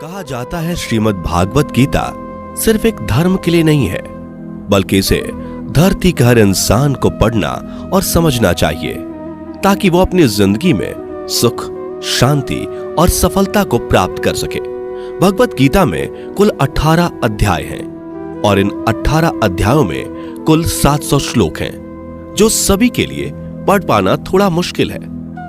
कहा जाता है श्रीमद् भागवत गीता सिर्फ एक धर्म के लिए नहीं है, बल्कि इसे धरती के हर इंसान को पढ़ना और समझना चाहिए ताकि वो अपनी जिंदगी में सुख, शांति और सफलता को प्राप्त कर सके। भगवत गीता में कुल 18 अध्याय हैं और इन 18 अध्यायों में कुल 700 श्लोक हैं, जो सभी के लिए पढ़ पाना थोड़ा मुश्किल है।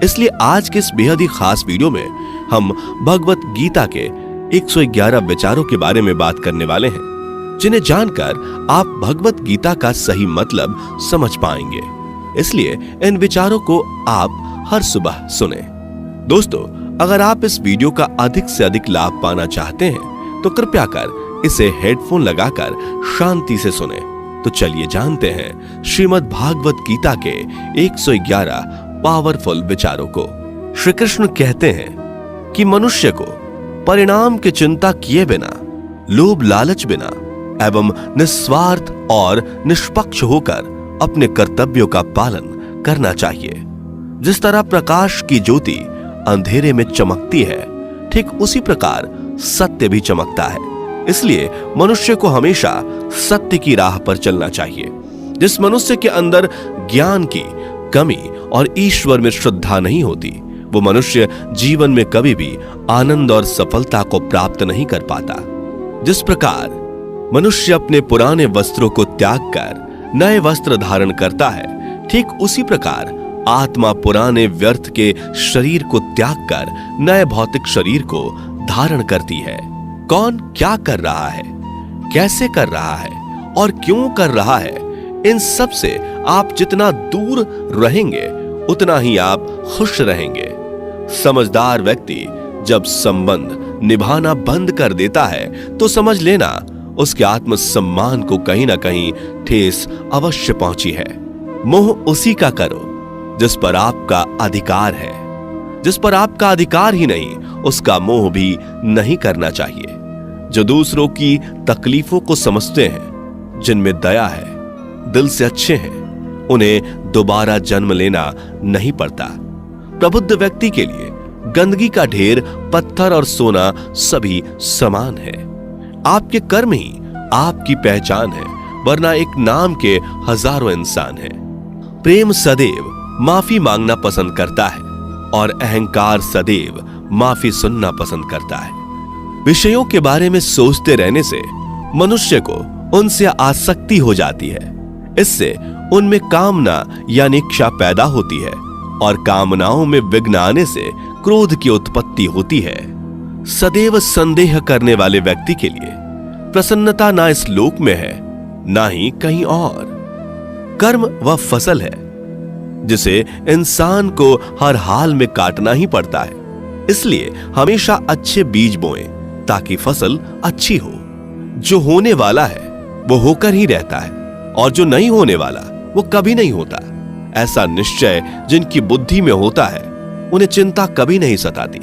इसलिए आज के इस बेहद ही खास वीडियो में हम भगवत गीता के 111 विचारों के बारे में बात करने वाले हैं, जिन्हें जानकर आप भगवत गीता का सही मतलब समझ पाएंगे। इसलिए इन विचारों को आप हर सुबह सुने। दोस्तों, अगर आप इस वीडियो का अधिक से अधिक लाभ पाना चाहते हैं तो कृपया कर इसे हेडफोन लगाकर शांति से सुने। तो चलिए जानते हैं श्रीमद् भागवत गीता के 111 पावरफुल विचारों को। श्री कृष्ण कहते हैं कि मनुष्य को परिणाम की चिंता किए बिना, लोभ लालच बिना एवं निस्वार्थ और निष्पक्ष होकर अपने कर्तव्यों का पालन करना चाहिए। जिस तरह प्रकाश की ज्योति अंधेरे में चमकती है, ठीक उसी प्रकार सत्य भी चमकता है। इसलिए मनुष्य को हमेशा सत्य की राह पर चलना चाहिए। जिस मनुष्य के अंदर ज्ञान की कमी और ईश्वर में श्रद्धा नहीं होती, वो मनुष्य जीवन में कभी भी आनंद और सफलता को प्राप्त नहीं कर पाता। जिस प्रकार मनुष्य अपने पुराने वस्त्रों को त्याग कर नए वस्त्र धारण करता है, ठीक उसी प्रकार आत्मा पुराने व्यर्थ के शरीर को त्याग कर नए भौतिक शरीर को धारण करती है। कौन क्या कर रहा है, कैसे कर रहा है और क्यों कर रहा है, इन सब से आप जितना दूर रहेंगे उतना ही आप खुश रहेंगे। समझदार व्यक्ति जब संबंध निभाना बंद कर देता है तो समझ लेना उसके आत्मसम्मान को कहीं ना कहीं ठेस अवश्य पहुंची है। मोह उसी का करो जिस पर आपका अधिकार है। जिस पर आपका अधिकार ही नहीं, उसका मोह भी नहीं करना चाहिए। जो दूसरों की तकलीफों को समझते हैं, जिनमें दया है, दिल से अच्छे हैं, उन्हें दोबारा जन्म लेना नहीं पड़ता। प्रबुद्ध व्यक्ति के लिए गंदगी का ढेर, पत्थर और सोना सभी समान है। आपके कर्म ही आपकी पहचान है, वरना एक नाम के हजारों इंसान हैं। प्रेम सदैव माफी मांगना पसंद करता है और अहंकार सदैव माफी सुनना पसंद करता है। विषयों के बारे में सोचते रहने से मनुष्य को उनसे आसक्ति हो जाती है। इससे उनमें कामना यानी इच्छा पैदा होती है और कामनाओं में विघ्न आने से क्रोध की उत्पत्ति होती है। सदैव संदेह करने वाले व्यक्ति के लिए प्रसन्नता ना इस लोक में है, ना ही कहीं और। कर्म वह फसल है जिसे इंसान को हर हाल में काटना ही पड़ता है। इसलिए हमेशा अच्छे बीज बोएं ताकि फसल अच्छी हो। जो होने वाला है वो होकर ही रहता है और जो नहीं होने वाला वो कभी नहीं होता। ऐसा निश्चय जिनकी बुद्धि में होता है, उन्हें चिंता कभी नहीं सताती।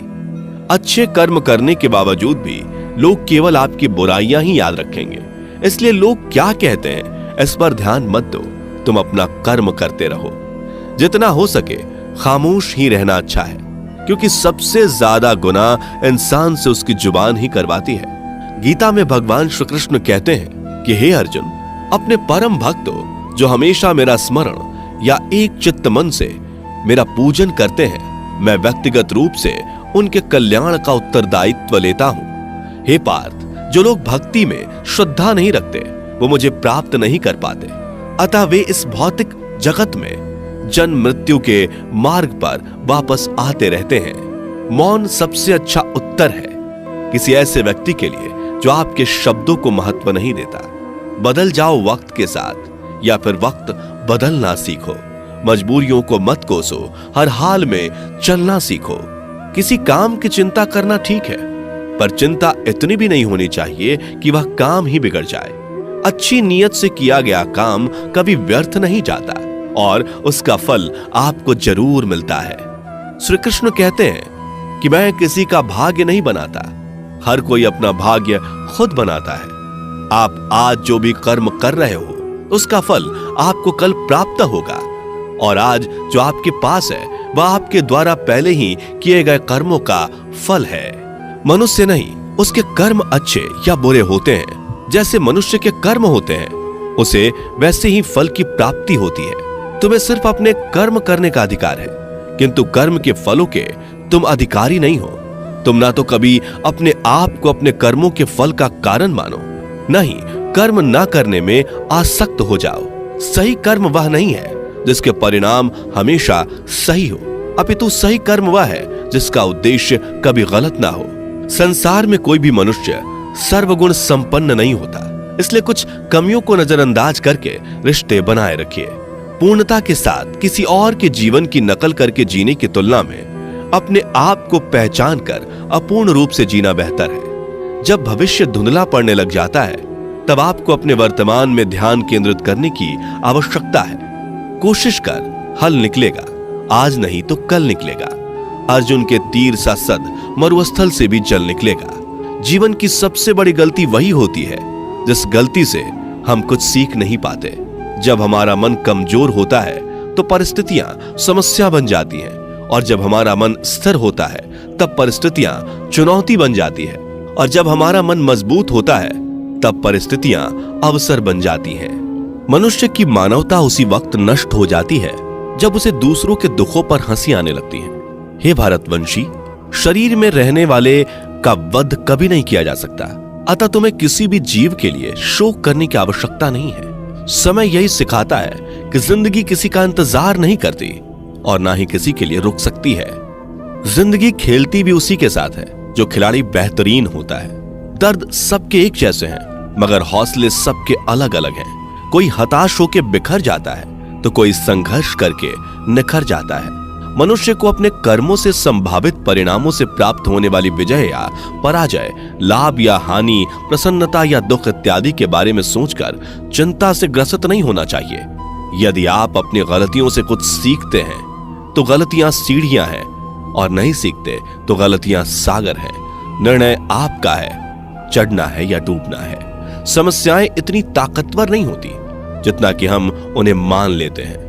अच्छे कर्म करने के बावजूद भी लोग केवल आपकी बुराइयां ही याद रखेंगे। इसलिए लोग क्या कहते हैं इस पर ध्यान मत दो, तुम अपना कर्म करते रहो। जितना हो सके खामोश ही रहना अच्छा है, क्योंकि सबसे ज्यादा गुनाह इंसान से उसकी जुबान ही करवाती है। गीता में भगवान श्री कृष्ण कहते हैं कि हे अर्जुन, अपने परम भक्तों जो हमेशा मेरा स्मरण या एक चित्त मन से मेरा पूजन करते हैं, मैं व्यक्तिगत रूप से उनके कल्याण का उत्तरदायित्व लेता हूं। हे पार्थ, जो लोग भक्ति में श्रद्धा नहीं रखते वो मुझे प्राप्त नहीं कर पाते। अतः वे इस भौतिक जगत में जन्म मृत्यु के मार्ग पर वापस आते रहते हैं। मौन सबसे अच्छा उत्तर है किसी ऐसे व्यक्ति के लिए जो आपके शब्दों को महत्व नहीं देता। बदल जाओ वक्त के साथ, या फिर वक्त बदलना सीखो। मजबूरियों को मत कोसो, हर हाल में चलना सीखो। किसी काम की चिंता करना ठीक है, पर चिंता इतनी भी नहीं होनी चाहिए कि वह काम ही बिगड़ जाए। अच्छी नीयत से किया गया काम कभी व्यर्थ नहीं जाता और उसका फल आपको जरूर मिलता है। श्री कृष्ण कहते हैं कि मैं किसी का भाग्य नहीं बनाता, हर कोई अपना भाग्य खुद बनाता है। आप आज जो भी कर्म कर रहे हो उसका फल आपको कल प्राप्त होगा, और आज जो आपके पास है वह आपके द्वारा पहले ही किए गए कर्मों का फल है। मनुष्य नहीं उसके कर्म अच्छे या बुरे होते हैं, जैसे मनुष्य के कर्म होते हैं, उसे वैसे ही फल की प्राप्ति होती है। तुम्हें सिर्फ अपने कर्म करने का अधिकार है, किंतु कर्म के फलों के तुम अधिकारी नहीं हो। तुम ना तो कभी अपने आप को अपने कर्मों के फल का कारण मानो, नहीं कर्म ना करने में आसक्त हो जाओ। सही कर्म वह नहीं है जिसके परिणाम हमेशा सही हो, अपितु सही कर्म वह है जिसका उद्देश्य कभी गलत ना हो। संसार में कोई भी मनुष्य सर्वगुण संपन्न नहीं होता, इसलिए कुछ कमियों को नजरअंदाज करके रिश्ते बनाए रखिए। पूर्णता के साथ किसी और के जीवन की नकल करके जीने की तुलना में अपने आप को पहचान कर अपूर्ण रूप से जीना बेहतर है। जब भविष्य धुंधला पड़ने लग जाता है, तब आपको अपने वर्तमान में ध्यान केंद्रित करने की आवश्यकता है। कोशिश कर, हल निकलेगा, आज नहीं तो कल निकलेगा। अर्जुन के तीर सा सद मरुस्थल से भी जल निकलेगा। जीवन की सबसे बड़ी गलती वही होती है जिस गलती से हम कुछ सीख नहीं पाते। जब हमारा मन कमजोर होता है तो परिस्थितियां समस्या बन जाती हैं, और जब हमारा मन स्थिर होता है तब परिस्थितियां चुनौती बन जाती है, और जब हमारा मन मजबूत होता है तब परिस्थितियां अवसर बन जाती हैं। मनुष्य की मानवता उसी वक्त नष्ट हो जाती है जब उसे दूसरों के दुखों पर हंसी आने लगती है। हे भारतवंशी, शरीर में रहने वाले का वध कभी नहीं किया जा सकता, अतः तुम्हें किसी भी जीव के लिए शोक करने की आवश्यकता नहीं है। समय यही सिखाता है कि जिंदगी किसी का इंतजार नहीं करती और ना ही किसी के लिए रुक सकती है। जिंदगी खेलती भी उसी के साथ है जो खिलाड़ी बेहतरीन होता है। दर्द सबके एक जैसे हैं, मगर हौसले सबके अलग अलग हैं। कोई हताश होकर बिखर जाता है तो कोई संघर्ष करके निखर जाता है। मनुष्य को अपने कर्मों से संभावित परिणामों से प्राप्त होने वाली विजय या पराजय, लाभ या हानि, प्रसन्नता या दुख इत्यादि के बारे में सोचकर चिंता से ग्रसित नहीं होना चाहिए। यदि आप अपनी गलतियों से कुछ सीखते हैं तो गलतियां सीढ़ियां हैं, और नहीं सीखते तो गलतियां सागर हैं। निर्णय आपका है, चढ़ना है या डूबना है। समस्याएं इतनी ताकतवर नहीं होती जितना कि हम उन्हें मान लेते हैं।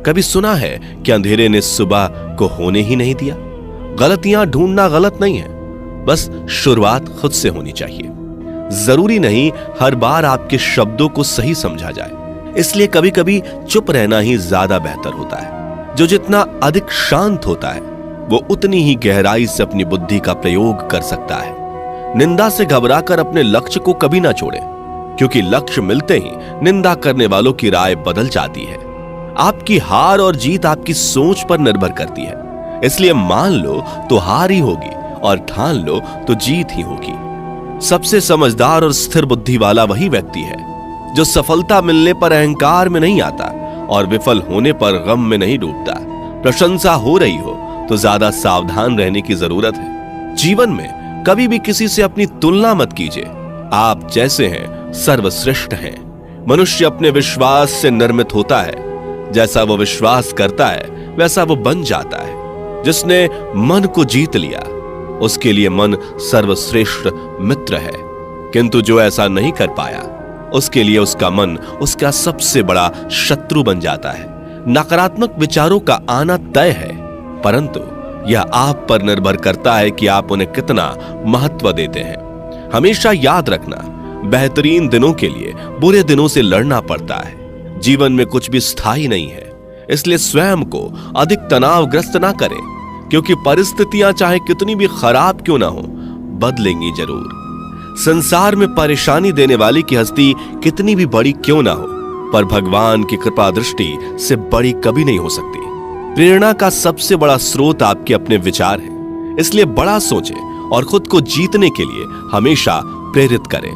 कभी सुना है कि अंधेरे ने सुबह को होने ही नहीं दिया? गलतियां ढूंढना गलत नहीं है, बस शुरुआत खुद से होनी चाहिए। जरूरी नहीं हर बार आपके शब्दों को सही समझा जाए, इसलिए कभी कभी चुप रहना ही ज्यादा बेहतर होता है। जो जितना अधिक शांत होता है वो उतनी ही गहराई से अपनी बुद्धि का प्रयोग कर सकता है। निंदा से घबराकर अपने लक्ष्य को कभी ना छोड़े, क्योंकि लक्ष्य मिलते ही निंदा करने वालों की राय बदल जाती है। आपकी हार और जीत आपकी सोच पर निर्भर करती है, इसलिए मान लो तो हार ही होगी और ठान लो तो जीत ही होगी। सबसे समझदार और स्थिर बुद्धि वाला वही व्यक्ति है जो सफलता मिलने पर अहंकार में नहीं आता और विफल होने पर गम में नहीं डूबता। प्रशंसा हो रही हो तो ज्यादा सावधान रहने की जरूरत है। जीवन में कभी भी किसी से अपनी तुलना मत कीजिए। आप जैसे हैं सर्वश्रेष्ठ हैं। मनुष्य अपने विश्वास से निर्मित होता है। जैसा वो विश्वास करता है वैसा वो बन जाता है। जिसने मन को जीत लिया उसके लिए मन सर्वश्रेष्ठ मित्र है, किंतु जो ऐसा नहीं कर पाया उसके लिए उसका मन उसका सबसे बड़ा शत्रु बन जाता है। नकारात्मक विचारों का आना तय है, परंतु यह आप पर निर्भर करता है कि आप उन्हें कितना महत्व देते हैं। हमेशा याद रखना, बेहतरीन दिनों के लिए बुरे दिनों से लड़ना पड़ता है। जीवन में कुछ भी स्थायी नहीं है, इसलिए स्वयं को अधिक तनावग्रस्त ना करें, क्योंकि परिस्थितियां चाहे कितनी भी खराब क्यों ना हो, बदलेंगी जरूर। संसार में परेशानी देने वाली की हस्ती कितनी भी बड़ी क्यों ना हो, पर भगवान की कृपा दृष्टि से बड़ी कभी नहीं हो सकती। प्रेरणा का सबसे बड़ा स्रोत आपके अपने विचार हैं, इसलिए बड़ा सोचें और खुद को जीतने के लिए हमेशा प्रेरित करें।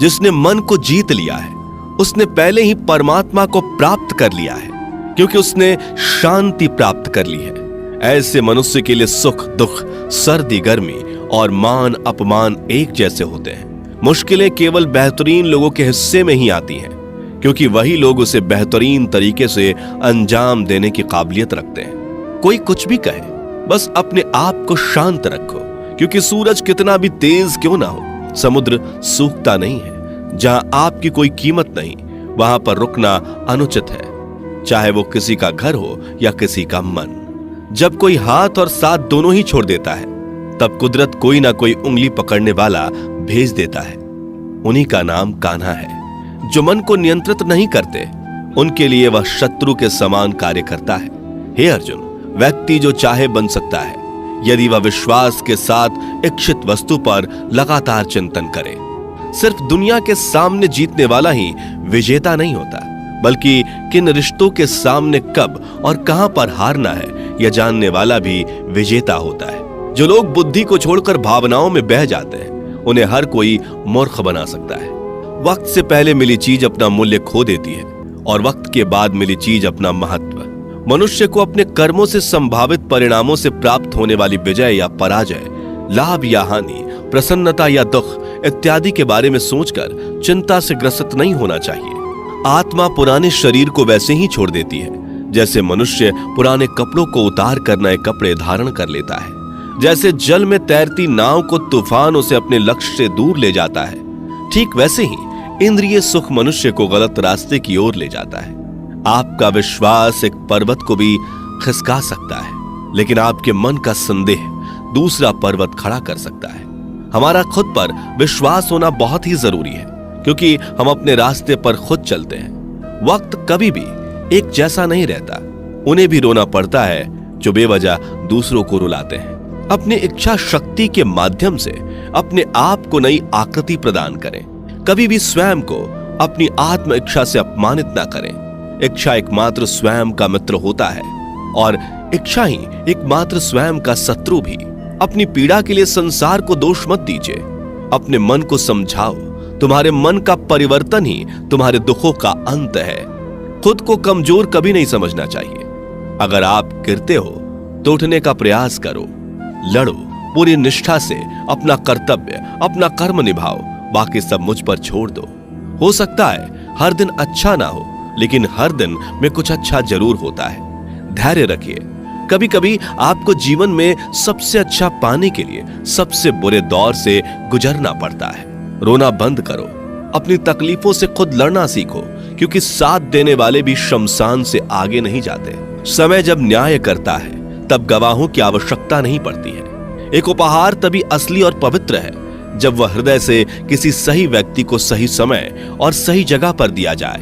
जिसने मन को जीत लिया है उसने पहले ही परमात्मा को प्राप्त कर लिया है, क्योंकि उसने शांति प्राप्त कर ली है। ऐसे मनुष्य के लिए सुख दुख, सर्दी गर्मी और मान अपमान एक जैसे होते हैं। मुश्किलें केवल बेहतरीन लोगों के हिस्से में ही आती हैं, क्योंकि वही लोग उसे बेहतरीन तरीके से अंजाम देने की काबिलियत रखते हैं। कोई कुछ भी कहे, बस अपने आप को शांत रखो, क्योंकि सूरज कितना भी तेज क्यों ना हो, समुद्र सूखता नहीं है। जहां आपकी कोई कीमत नहीं, वहां पर रुकना अनुचित है, चाहे वो किसी का घर हो या किसी का मन। जब कोई हाथ और साथ दोनों ही छोड़ देता है तब कुदरत कोई ना कोई उंगली पकड़ने वाला भेज देता है। उन्हीं का नाम कान्हा है। जो मन को नियंत्रित नहीं करते, उनके लिए वह शत्रु के समान कार्य करता है। हे अर्जुन, व्यक्ति जो चाहे बन सकता है यदि वह विश्वास के साथ इच्छित वस्तु पर लगातार चिंतन करे। सिर्फ दुनिया के सामने जीतने वाला ही विजेता नहीं होता, बल्कि किन रिश्तों के सामने कब और कहां पर हारना है यह जानने वाला भी विजेता होता है। जो लोग बुद्धि को छोड़कर भावनाओं में बह जाते हैं, उन्हें हर कोई मूर्ख बना सकता है। वक्त से पहले मिली चीज अपना मूल्य खो देती है और वक्त के बाद मिली चीज अपना महत्व। मनुष्य को अपने कर्मों से संभावित परिणामों से प्राप्त होने वाली विजय या पराजय, लाभ या हानि, प्रसन्नता या दुख इत्यादि के बारे में सोचकर चिंता से ग्रसित नहीं होना चाहिए। आत्मा पुराने शरीर को वैसे ही छोड़ देती है जैसे मनुष्य पुराने कपड़ों को उतार कर नए कपड़े धारण कर लेता है। जैसे जल में तैरती नाव को तूफान उसे अपने लक्ष्य से दूर ले जाता है, ठीक वैसे ही इंद्रिय सुख मनुष्य को गलत रास्ते की ओर ले जाता है। आपका विश्वास एक पर्वत को भी खिसका सकता है, लेकिन आपके मन का संदेह दूसरा पर्वत खड़ा कर सकता है। हमारा खुद पर विश्वास होना बहुत ही जरूरी है, क्योंकि हम अपने रास्ते पर खुद चलते हैं। वक्त कभी भी एक जैसा नहीं रहता। उन्हें भी रोना पड़ता है जो बेवजह दूसरों को रुलाते हैं। अपनी इच्छा शक्ति के माध्यम से अपने आप को नई आकृति प्रदान करें। कभी भी स्वयं को अपनी आत्म इच्छा से अपमानित ना करें। इच्छा एकमात्र स्वयं का मित्र होता है और इच्छा ही एकमात्र स्वयं का शत्रु भी। अपनी पीड़ा के लिए संसार को दोष मत दीजिए। अपने मन को समझाओ। तुम्हारे मन का परिवर्तन ही तुम्हारे दुखों का अंत है। खुद को कमजोर कभी नहीं समझना चाहिए। अगर आप गिरते हो तो उठने का प्रयास करो, लड़ो, पूरी निष्ठा से अपना कर्तव्य, अपना कर्म निभाओ, बाकी सब मुझ पर छोड़ दो। हो सकता है हर दिन अच्छा ना हो, लेकिन हर दिन में कुछ अच्छा जरूर होता है। धैर्य रखिए। कभी कभी आपको जीवन में सबसे अच्छा पाने के लिए सबसे बुरे दौर से गुजरना पड़ता है। रोना बंद करो। अपनी तकलीफों से खुद लड़ना सीखो, क्योंकि साथ देने वाले भी शमशान से आगे नहीं जाते। समय जब न्याय करता है तब गवाहों की आवश्यकता नहीं पड़ती है। एक उपहार तभी असली और पवित्र है जब वह हृदय से किसी सही व्यक्ति को सही समय और सही जगह पर दिया जाए,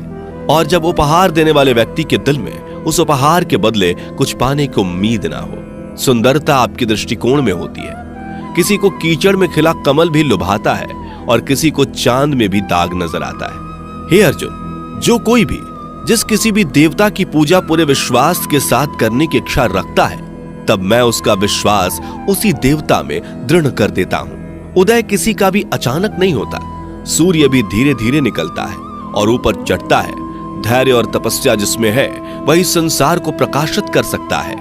और जब उपहार देने वाले व्यक्ति के दिल में उस उपहार के बदले कुछ पाने की उम्मीद ना हो। सुंदरता आपके दृष्टिकोण में होती है। किसी को कीचड़ में खिला कमल भी लुभाता है और किसी को चांद में भी दाग नजर आता है। हे अर्जुन, जो कोई भी जिस किसी भी देवता की पूजा पूरे विश्वास के साथ करने की इच्छा रखता है, तब मैं उसका विश्वास उसी देवता में दृढ़ कर देता हूं। उदय किसी का भी अचानक नहीं होता। सूर्य भी धीरे धीरे निकलता है और ऊपर चढ़ता है। धैर्य और तपस्या जिसमें है वही संसार को प्रकाशित कर सकता है।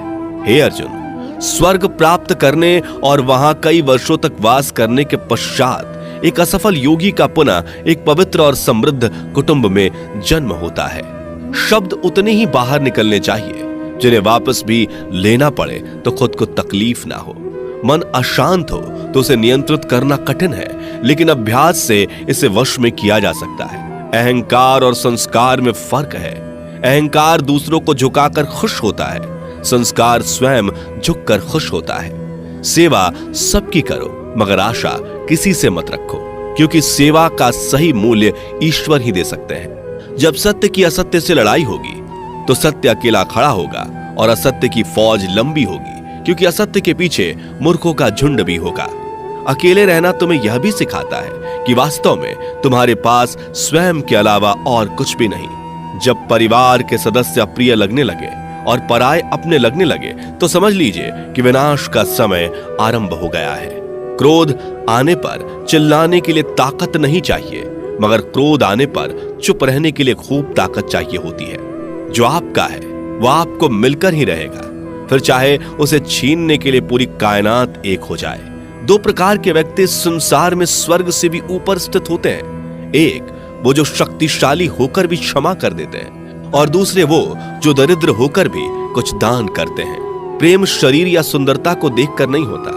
हे अर्जुन, स्वर्ग प्राप्त करने और वहां कई वर्षों तक वास करने के पश्चात एक असफल योगी का पुनः एक पवित्र और समृद्ध कुटुंब में जन्म होता है। शब्द उतने ही बाहर निकलने चाहिए जिन्हें वापस भी लेना पड़े तो खुद को तकलीफ ना हो। मन अशांत हो तो उसे नियंत्रित करना कठिन है, लेकिन अभ्यास से इसे वश में किया जा सकता है। अहंकार और संस्कार में फर्क है। अहंकार दूसरों को झुकाकर खुश होता है, संस्कार स्वयं झुककर खुश होता है। सेवा सबकी करो, मगर आशा किसी से मत रखो, क्योंकि सेवा का सही मूल्य ईश्वर ही दे सकते हैं। जब सत्य की असत्य से लड़ाई होगी तो सत्य अकेला खड़ा होगा और असत्य की फौज लंबी होगी, क्योंकि असत्य के पीछे मूर्खों का झुंड भी होगा। अकेले रहना तुम्हें यह भी सिखाता है कि वास्तव में तुम्हारे पास स्वयं के अलावा और कुछ भी नहीं। जब परिवार के सदस्य अप्रिय लगने लगे और पराये अपने लगने लगे तो समझ लीजिए कि विनाश का समय आरंभ हो गया है। क्रोध आने पर चिल्लाने के लिए ताकत नहीं चाहिए, मगर क्रोध आने पर चुप रहने के लिए खूब ताकत चाहिए होती है। जो आपका है वह आपको मिलकर ही रहेगा, फिर चाहे उसे छीनने के लिए पूरी कायनात एक हो जाए। दो प्रकार के व्यक्ति संसार में स्वर्ग से भी ऊपर स्थित होते हैं। एक वो जो शक्तिशाली होकर भी क्षमा कर देते हैं, और दूसरे वो जो दरिद्र होकर भी कुछ दान करते हैं। प्रेम शरीर या सुंदरता को देखकर नहीं होता,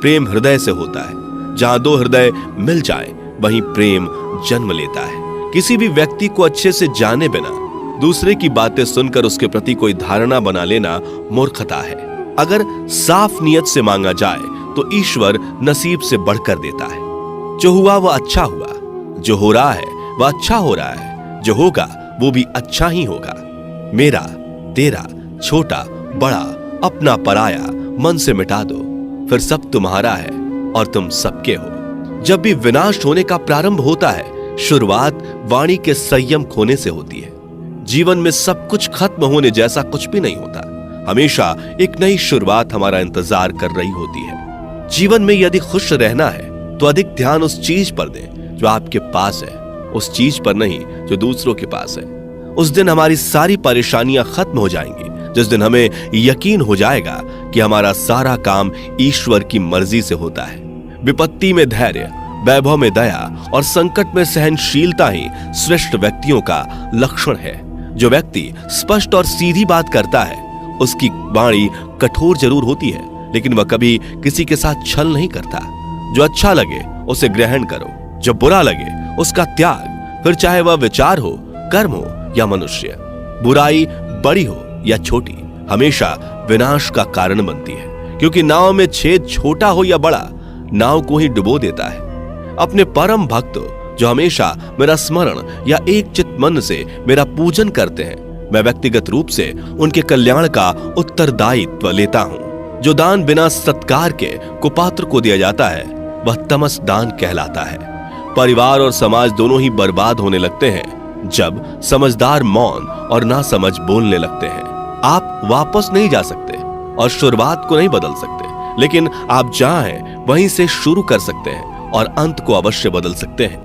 प्रेम हृदय से होता है। जहां दो हृदय मिल जाएं, वहीं प्रेम जन्म लेता है। किसी भी व्यक्ति को अच्छे से जाने बिना दूसरे की बातें सुनकर उसके प्रति कोई धारणा बना लेना मूर्खता है। अगर साफ नियत से मांगा जाए तो ईश्वर नसीब से बढ़कर देता है। जो हुआ वह अच्छा हुआ, जो हो रहा है वह अच्छा हो रहा है, जो होगा वो भी अच्छा ही होगा। मेरा, तेरा, छोटा, बड़ा, अपना, पराया मन से मिटा दो, फिर सब तुम्हारा है और तुम सबके हो। जब भी विनाश होने का प्रारंभ होता है, शुरुआत वाणी के संयम खोने से होती है। जीवन में सब कुछ खत्म होने जैसा कुछ भी नहीं होता। हमेशा एक नई शुरुआत हमारा इंतजार कर रही होती है। जीवन में यदि खुश रहना है तो अधिक ध्यान उस चीज पर दें जो आपके पास है, उस चीज पर नहीं जो दूसरों के पास है। उस दिन हमारी सारी परेशानियां खत्म हो जाएंगी, जिस दिन हमें यकीन हो जाएगा कि हमारा सारा काम ईश्वर की मर्जी से होता है। विपत्ति में धैर्य, वैभव में दया और संकट में सहनशीलता ही श्रेष्ठ व्यक्तियों का लक्षण है। जो व्यक्ति स्पष्ट और सीधी बात करता है, उसकी वाणी कठोर जरूर होती है, लेकिन वह कभी किसी के साथ छल नहीं करता। जो अच्छा लगे उसे ग्रहण करो, जो बुरा लगे उसका त्याग, फिर चाहे वह विचार हो, कर्म हो या मनुष्य। बुराई बड़ी हो या छोटी हमेशा विनाश का कारण बनती है, क्योंकि नाव में छेद छोटा हो या बड़ा, नाव को ही डुबो देता है। अपने परम भक्त जो हमेशा मेरा स्मरण या एक चित्त मन से मेरा पूजन करते हैं, मैं व्यक्तिगत रूप से उनके कल्याण का उत्तरदायित्व लेता हूं। जो दान बिना सत्कार के कुपात्र को दिया जाता है, वह तमस दान कहलाता है। परिवार और समाज दोनों ही बर्बाद होने लगते हैं जब समझदार मौन और नासमझ बोलने लगते हैं। आप वापस नहीं जा सकते और शुरुआत को नहीं बदल सकते, लेकिन आप जहां हैं वहीं से शुरू कर सकते हैं और अंत को अवश्य बदल सकते हैं।